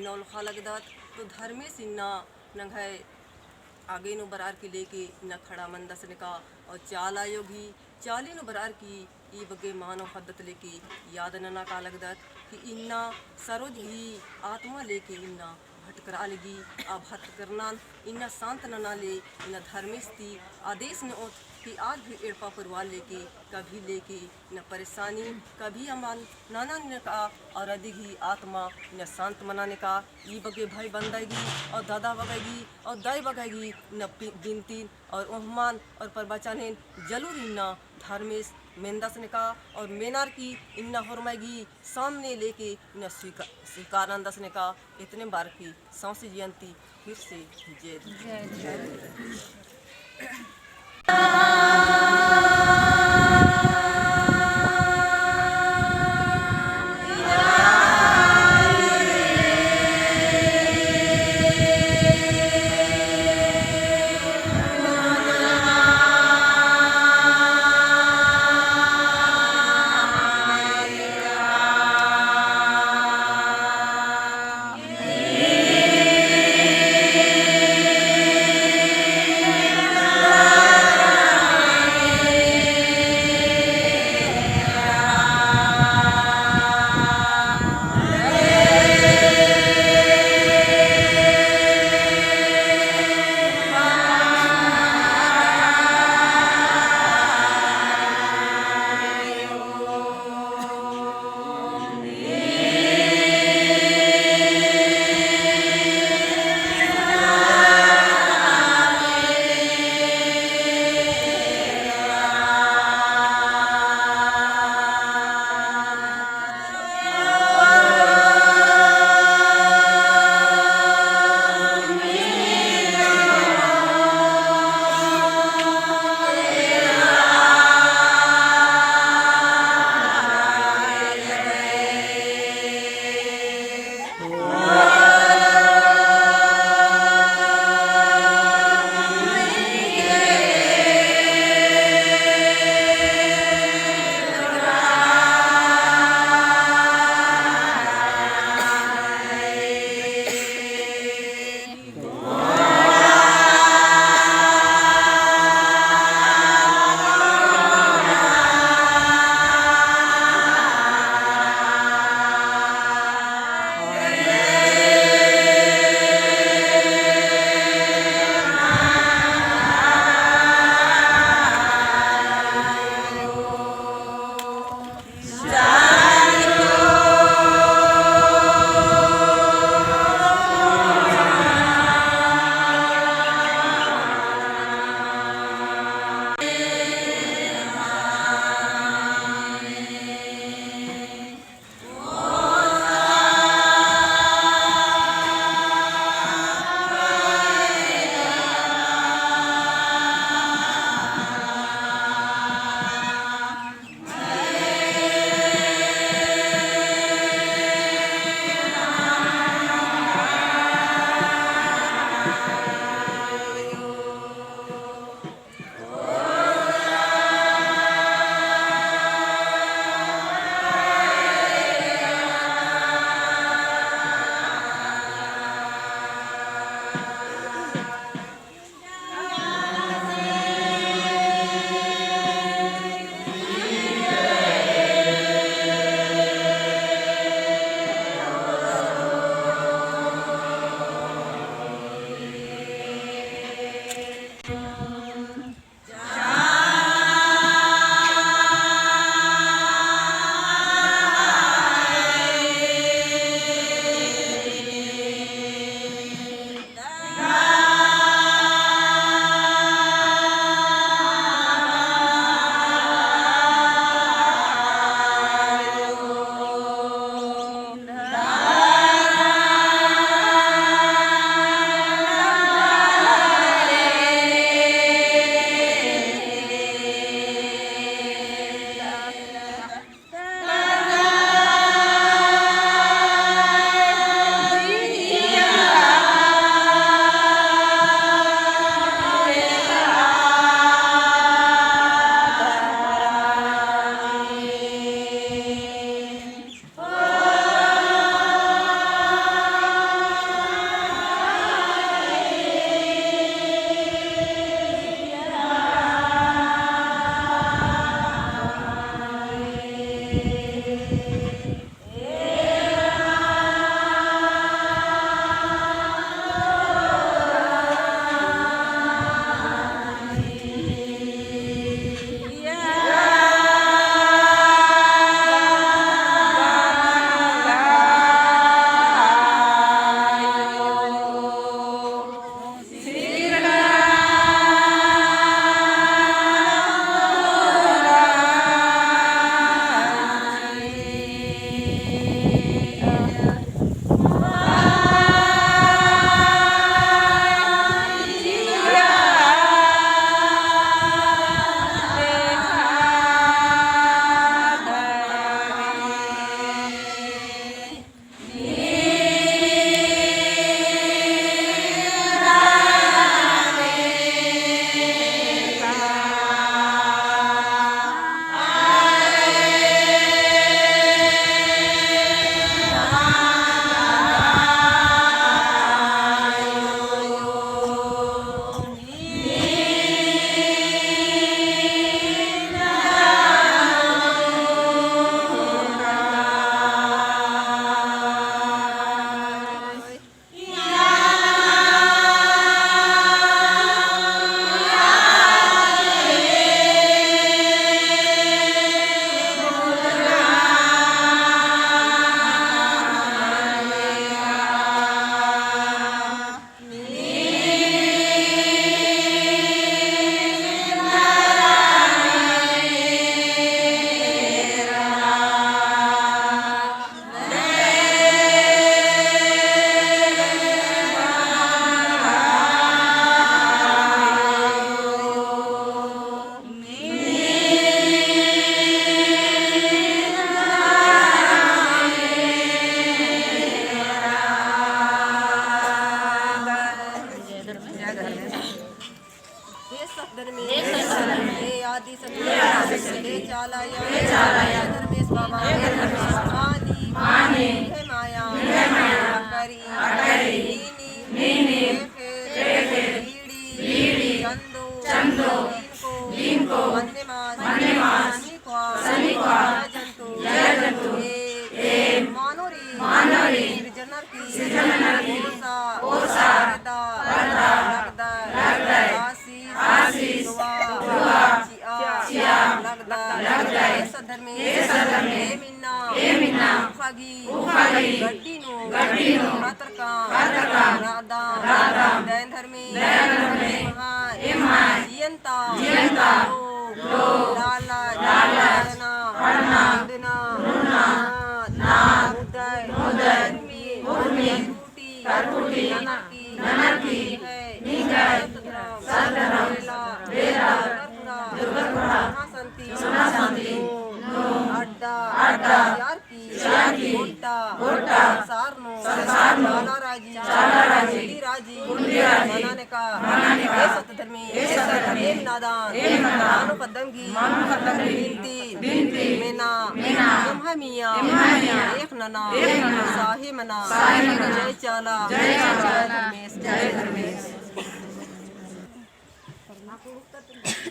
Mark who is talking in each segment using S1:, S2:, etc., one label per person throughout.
S1: नौल खा लगदात तो धर्मेश इन्ना नंघाय आगे नु बरार की लेके न खड़ा मंदस ने का और चाल आयोगी चाली नु बरार की ई बगे मानो हद्दत लेके याद नना का लगदत कि इन्ना सरोज ही आत्मा लेके इन्ना भटकरा लगी अब हट करना इन्ना शांत नना ले इन्ना धर्मेश ती आदेश ने ओत कि आज भी एड़पा परिवार लेके न परेशानी कभी अमान नाना ने का और अधिगी आत्मा न शांत मनाने का ई बगे भाई बंदेगी और दादा बगेगी और दाई बगेगी न गिनती और ओहमान और परबचाने जरूर इन्ना धर्मेश मेंदस ने का और मेनार की इन्ना हरमाएगी सामने लेके न स्वीकारानंदस ने का इतने बार की सांसी जयंती फिर से जय चालाया धर्मेश बाबा मानी हे माया अकरी नीनी ईड़ी चंदो लीनको सनिक्वा जंतु मानोरी सृजनर की ओसा आशीष चिया लगदा सधर्मे मिन्ना उफागी गड्डीनो रात्रका राधा दैन धर्मे जियंता लाला उदय करपुटी ननकी अड्डा गोटा सारनो चालाराजी बनाने का सतधर्मी नादान बिनती मेना मिया एक नना साही मना जय चाला जय धर्मेश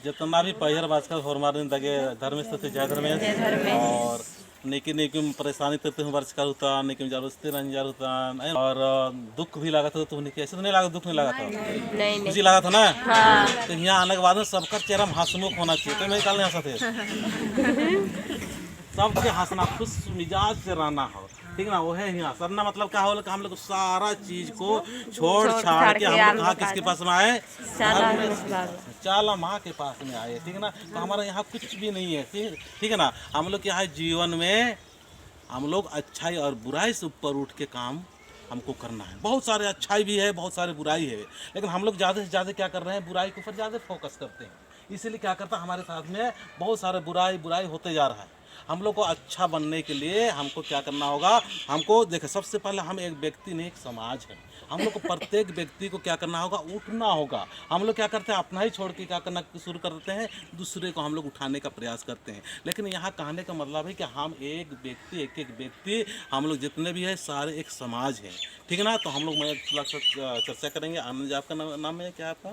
S2: जितना भी पहिर बाजकर होरमारिन दगे धर्मेश तथे जय धर्मेश और नेकी में परेशानी तो वर्ष कर होता नेकी जरूरत रंजार होता और दुख भी लगा था तो उन्हें ऐसे तो नहीं लगा दुख नहीं लगा था
S3: नहीं
S2: खुशी लगा था ना। हाँ। तो यहाँ आने के बाद में सबका चेहरा हंसमुख होना चाहिए तो मैं कल नहीं हंसा थे सबके हंसना खुश मिजाज से रहना हो ठीक ना वो है यहाँ सरना मतलब क्या हो कि हम लोग सारा चीज को छोड़ छाड़ के हम लोग किसके पास में आए चाला माँ के पास में आए ठीक है ना। तो हमारा यहाँ कुछ भी नहीं है ठीक है ना। हम लोग यहाँ जीवन में हम लोग अच्छाई और बुराई से ऊपर उठ के काम हमको करना है। बहुत सारे अच्छाई भी है बहुत सारे बुराई है लेकिन हम लोग ज़्यादा से ज़्यादा क्या कर रहे हैं बुराई के ऊपर ज़्यादा फोकस करते हैं। इसीलिए क्या करता हमारे साथ में बहुत सारे बुराई होते जा रहा है। हम लोग को अच्छा बनने के लिए हमको क्या करना होगा हमको देखो सबसे पहले हम एक व्यक्ति नहीं एक समाज है। हम लोग को प्रत्येक व्यक्ति को क्या करना होगा उठना होगा। हम लोग क्या करते हैं अपना ही छोड़ के क्या करना शुरू कर देते हैं दूसरे को हम लोग उठाने का प्रयास करते हैं। लेकिन यहाँ कहने का मतलब है कि हम एक व्यक्ति हम लोग जितने भी है सारे एक समाज है ठीक है ना। तो हम लोग मैं चर्चा करेंगे। आनंद जी आपका नाम है क्या आपका?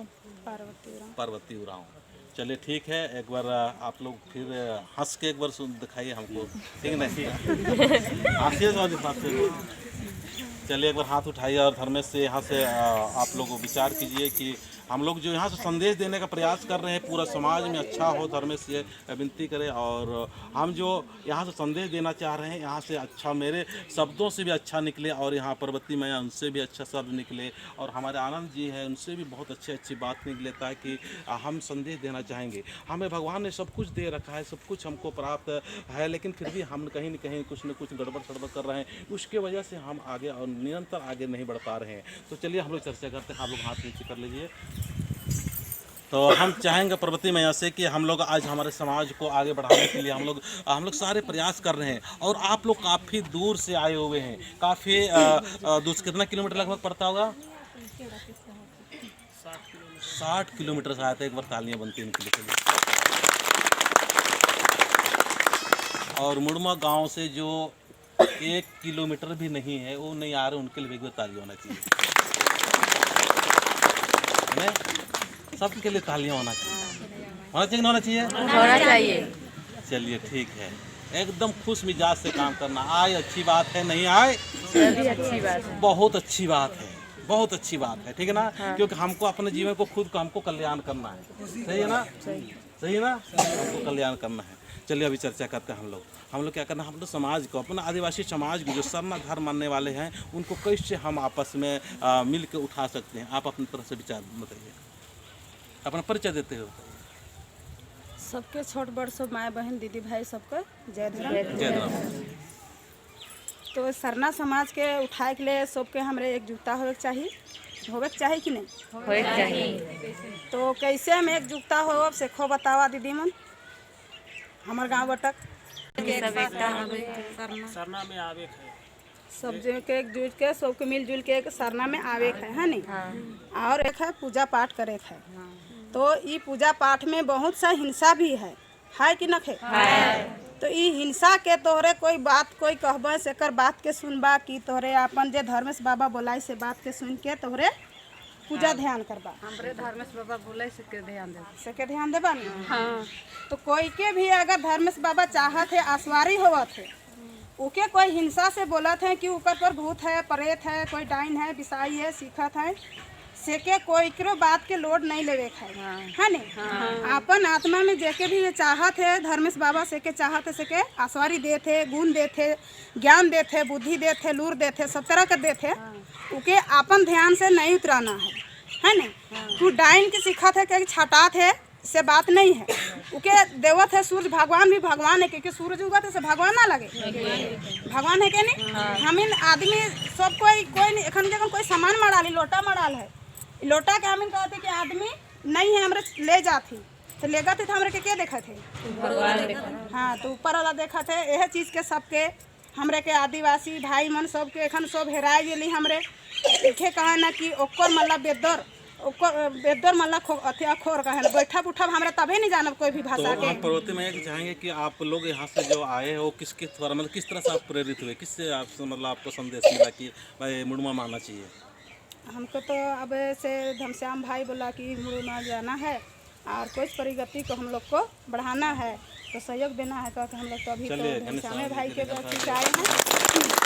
S2: पार्वती उरांव। चलिए ठीक है एक बार आप लोग फिर हंस के एक बार दिखाइए हमको ठीक है ना। आशीष चलिए एक बार हाथ उठाइए और धर्मेश से यहाँ से आप लोग विचार कीजिए कि हम लोग जो यहाँ से संदेश देने का प्रयास कर रहे हैं पूरा समाज में अच्छा हो। धर्मेश से विनती करें और हम जो यहाँ से संदेश देना चाह रहे हैं यहाँ से अच्छा मेरे शब्दों से भी अच्छा निकले और यहाँ पार्वती मैया उनसे भी अच्छा शब्द निकले और हमारे आनंद जी हैं उनसे भी बहुत अच्छी बात निकले ताकि हम संदेश देना चाहेंगे। हमें भगवान ने सब कुछ दे रखा है सब कुछ हमको प्राप्त है लेकिन फिर भी हम कहीं न कहीं कुछ न कुछ गड़बड़ सड़बड़ कर रहे हैं उसके वजह से हम आगे और निरंतर आगे नहीं बढ़ पा रहे हैं। तो चलिए हम लोग चर्चा करते हैं। आप लोग हाथ नीचे कर लीजिए। तो हम चाहेंगे पार्वती मैया से कि हम लोग आज हमारे समाज को आगे बढ़ाने के लिए हम लोग सारे प्रयास कर रहे हैं और आप लोग काफ़ी दूर से आए हुए हैं। काफ़ी दूर से कितना किलोमीटर लगभग पड़ता होगा? 60 किलोमीटर से आए थे। एक बार तालियां बनती हैं इनके लिए। और मुड़मा गांव से जो 1 किलोमीटर भी नहीं है वो नहीं आ रहे उनके लिए भी तालियां होना चाहिए। सबके लिए तालियां होना चाहिए होना चाहिए। चलिए ठीक है एकदम खुश मिजाज से काम करना। आए अच्छी बात है नहीं आए अच्छी बात है बहुत अच्छी बात है बहुत अच्छी बात है ठीक है ना। हाँ। क्योंकि हमको अपने जीवन को खुद को हमको कल्याण करना है सही है ना सही है ना हमको कल्याण करना है। चलिए अभी चर्चा करते हैं हम लोग क्या करना हम लोग समाज को अपना आदिवासी समाज को जो सरना धर्म मानने वाले हैं उनको कैसे हम आपस में मिल के उठा सकते हैं। आप अपनी तरफ से विचार बताइए अपना परिचय देते हो।
S4: सबके छोट बड़ सब माए बहन दीदी भाई सबके जय धर्म। तो सरना समाज के उठाए के लिए सबके हमरे एकजुटता होवे के चाहिए कि नहीं होवे के चाहिए। तो कैसे हम एकजुटता हो से खो बतावा दीदी मन हमार गांव बटक
S5: सरना में आवे
S4: सब जो के एकजुट के सबके मिलजुल के एक सरना में आवे है नहीं। हाँ। और एक है पूजा पाठ करे है। हाँ। तो ये पूजा पाठ में बहुत सा हिंसा भी है है कि नखे तो ई हिंसा के तोहरे कोई बात कोई कहबा से कर बात के सुनबा कि तोहरे अपन जे धर्मेश बाबा बोलाई से बात के सुन के तोहरे पूजा ध्यान करबा।
S3: हमरे धर्मेश बाबा बोले से के ध्यान दे
S4: से के ध्यान देबा नहीं। हाँ तो कोई के भी अगर धर्मेश बाबा चाहत है आसवारी होवत है ओके कोई हिंसा से बोलत है कि ऊपर पर भूत है प्रेत है कोई डाइन है बिसाई है सीखत है से के कोई करो बात के लोड नहीं लेवे है नहीं। अपन आत्मा में जेके भी ये चाहत है धर्मेश बाबा से के चाहत है से के आसवारी देते गुण देते ज्ञान देते बुद्धि देते लूर देते सब तरह के देते उके अपन ध्यान से नहीं उतराना है नहीं। तू डाइन के सिखत है कि छटात है से बात नहीं है उके देवत है सूरज भगवान भी भगवान है क्योंकि सूरज उगत है से भगवान ना लगे भगवान है के नहीं। हम इन आदमी सब कोई नहीं एखन जगह कोई सामान मड़ाली लोटा मड़ाल है लोटा के हम कहते कि आदमी नहीं है हमरे ले जाती तो ले गए थे हमरे के देखा थे हाँ तो ऊपर वाला देखा थे यह चीज़ के सबके हमरे के आदिवासी भाई मन सबके एखन सब हेराए गेली हमरे देखे कहा ना कि ओकर मतलब बेदर मतलब अथी अखोर कहे बैठा उठब हमरा तबे नहीं जानब कोई भी भाषा
S2: तो
S4: के।
S2: आप प्रवृत्ति में ये चाहेंगे कि आप लोग यहाँ से जो आए हो किसके द्वारा मतलब किस तरह से आप प्रेरित हुए किससे आप मतलब आपको संदेश मिला कि भाई मुड़मा मानना चाहिए?
S4: हमको तो अब से घनश्याम भाई बोला कि मुड़मा जाना है और कुछ प्रगति को हम लोग को बढ़ाना है तो सहयोग देना है कहकर हम लोग तो अभी तो घनश्याम भाई के पास आए हैं।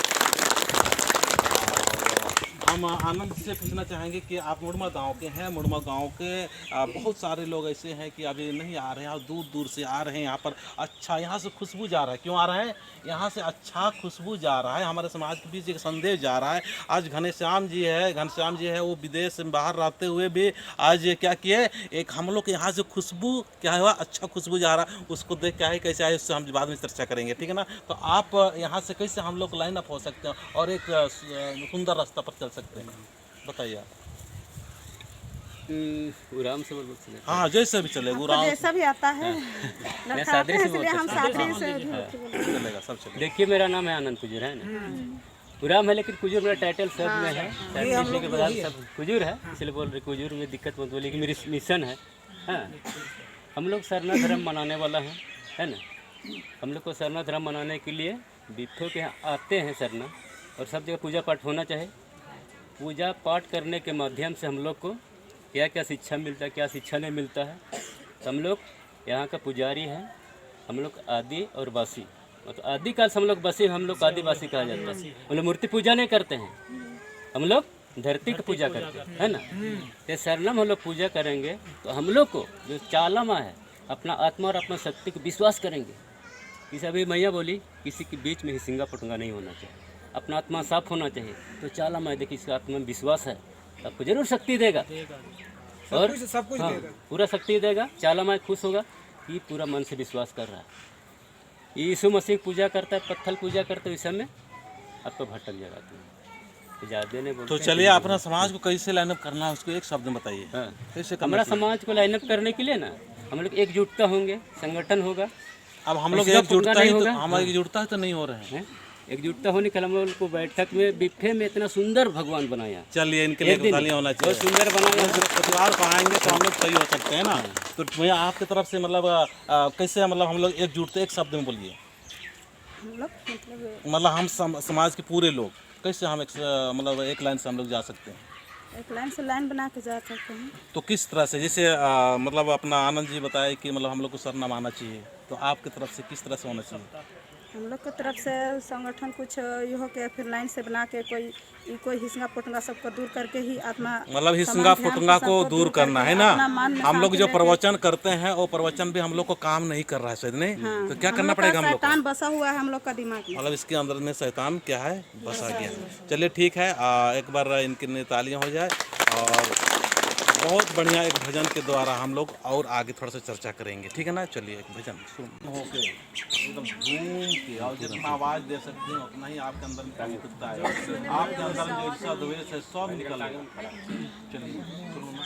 S2: हम आनंद से पूछना चाहेंगे कि आप मुड़मा गांव के हैं। मुड़मा गांव के बहुत सारे लोग ऐसे हैं कि अभी नहीं आ रहे हैं और दूर दूर से आ रहे हैं यहाँ पर। अच्छा यहाँ से खुशबू जा रहा है, क्यों आ रहा है? यहाँ से अच्छा खुशबू जा रहा है, हमारे समाज के बीच एक संदेश जा रहा है। आज घनश्याम जी है वो विदेश में बाहर रहते हुए भी आज क्या किए एक हम लोग के यहाँ से खुशबू क्या हुआ अच्छा खुशबू जा रहा है उसको देख के आए कैसे आए उससे हम बाद में चर्चा करेंगे, ठीक है ना। तो आप यहाँ से कैसे हम लोग लाइन अप हो सकते हैं और एक सुंदर रास्ता पर चल सकते हैं, बताइए।
S5: उराम से बोल सकते हैं।
S2: हाँ जैसे भी चले उराम
S4: जैसा भी आता है
S5: मैं सादरी से बोल
S4: हम सादरी से
S2: चलेगा सब चलेगा।
S5: देखिए मेरा नाम है आनंद कुजूर है ना। उराम है लेकिन कुजूर मेरा टाइटल सब में है, टाइटल के बाद सब कुजूर है इसलिए बोल रहे कुजूर में दिक्कत मत बोलिए कि मेरी मिशन है। हाँ हम लोग सरना धर्म मनाने वाला है ना। हम लोग को सरना धर्म मनाने के लिए बिट्ठों के यहाँ आते हैं सरना और सब जगह पूजा पाठ होना चाहिए। पूजा पाठ करने के माध्यम से हम लोग को क्या क्या शिक्षा मिलता है क्या शिक्षा नहीं मिलता है। तो हम लोग यहाँ का पुजारी हैं, हम लोग आदि और वासी मतलब आदिकाल से हम लोग बसे हम लोग आदिवासी कहा जाता है। हम लोग मूर्ति पूजा नहीं करते हैं, हम लोग धरती की पूजा करते हैं है ना। तो सरनम हम लोग पूजा करेंगे तो हम लोग को जो चालमा है अपना आत्मा और अपना शक्ति को विश्वास करेंगे। किसी अभी मैया बोली किसी के बीच में ही सिंगा पटुंगा नहीं होना चाहिए, अपना आत्मा साफ होना चाहिए। तो चाला मैं देखिए इसका आत्मा में विश्वास है आपको जरूर शक्ति देगा और सब कुछ हाँ, पूरा शक्ति देगा। चाला मैं खुश होगा कि पूरा मन से विश्वास कर रहा है। यीशु मसीह पूजा करता है पत्थर पूजा करते इस समय आपको भटक जाएगा तो ज़्यादा नहीं बोलते।
S2: तो चलिए अपना समाज को कैसे लाइनअप करना है उसको एक शब्द में बताइए।
S5: हाँ
S2: कैसे
S5: हमारा समाज को लाइनअप करने के लिए ना हम लोग एकजुटता होंगे, संगठन होगा।
S2: अब हम लोग एकजुटता ही तो हमारी एकजुटता तो नहीं हो रहे हैं।
S5: एकजुटता होने के हम लोग को बैठक में बिफे में इतना सुंदर भगवान बनाया।
S2: चलिए इनके लिए खाली होना चाहिए,
S5: बहुत सुंदर बनाया।
S2: परिवार को आएंगे तो हम लोग सही हो सकते हैं ना। तो भैया आपकी तरफ से मतलब कैसे मतलब हम लोग एकजुटते एक शब्द में बोलिए।
S4: हम लोग
S2: मतलब हम समाज के पूरे लोग कैसे हम मतलब एक लाइन से हम लोग जा सकते हैं?
S4: एक लाइन से लाइन बना के जा सकते हैं।
S2: तो किस तरह से जैसे मतलब अपना आनंद जी बताए कि मतलब हम लोग को सरनाम आना चाहिए, तो आपकी तरफ से किस तरह से होना चाहिए?
S4: हम लोग की तरफ से संगठन कुछ ये हो के फिर लाइन से बना के कोई हिस्सा पुटंगा सबको दूर करके ही आत्मा
S2: मतलब हिस्सा पुटंगा को दूर करना है ना। हम लोग जो प्रवचन करते हैं वो प्रवचन भी हम लोग को काम नहीं कर रहा है शायद नहीं।
S4: हाँ,
S2: तो क्या करना पड़ेगा हम लोग को?
S4: शैतान बसा हुआ है हम लोग का दिमाग में,
S2: मतलब इसके अंदर में शैतान क्या है बसा गया। चलिए ठीक है, एक बार इनकी लिए तालियां हो जाए। और बहुत बढ़िया एक भजन के द्वारा हम लोग और आगे थोड़ा सा चर्चा करेंगे, ठीक है ना। चलिए एक भजन सुन होके एकदम घूम के और जितना आवाज़ दे सकते हैं उतना ही आपके अंदर में ताकत है, आपके अंदर जो इच्छा द्वेष है सब निकल आएगा। चलिए सुनो ना।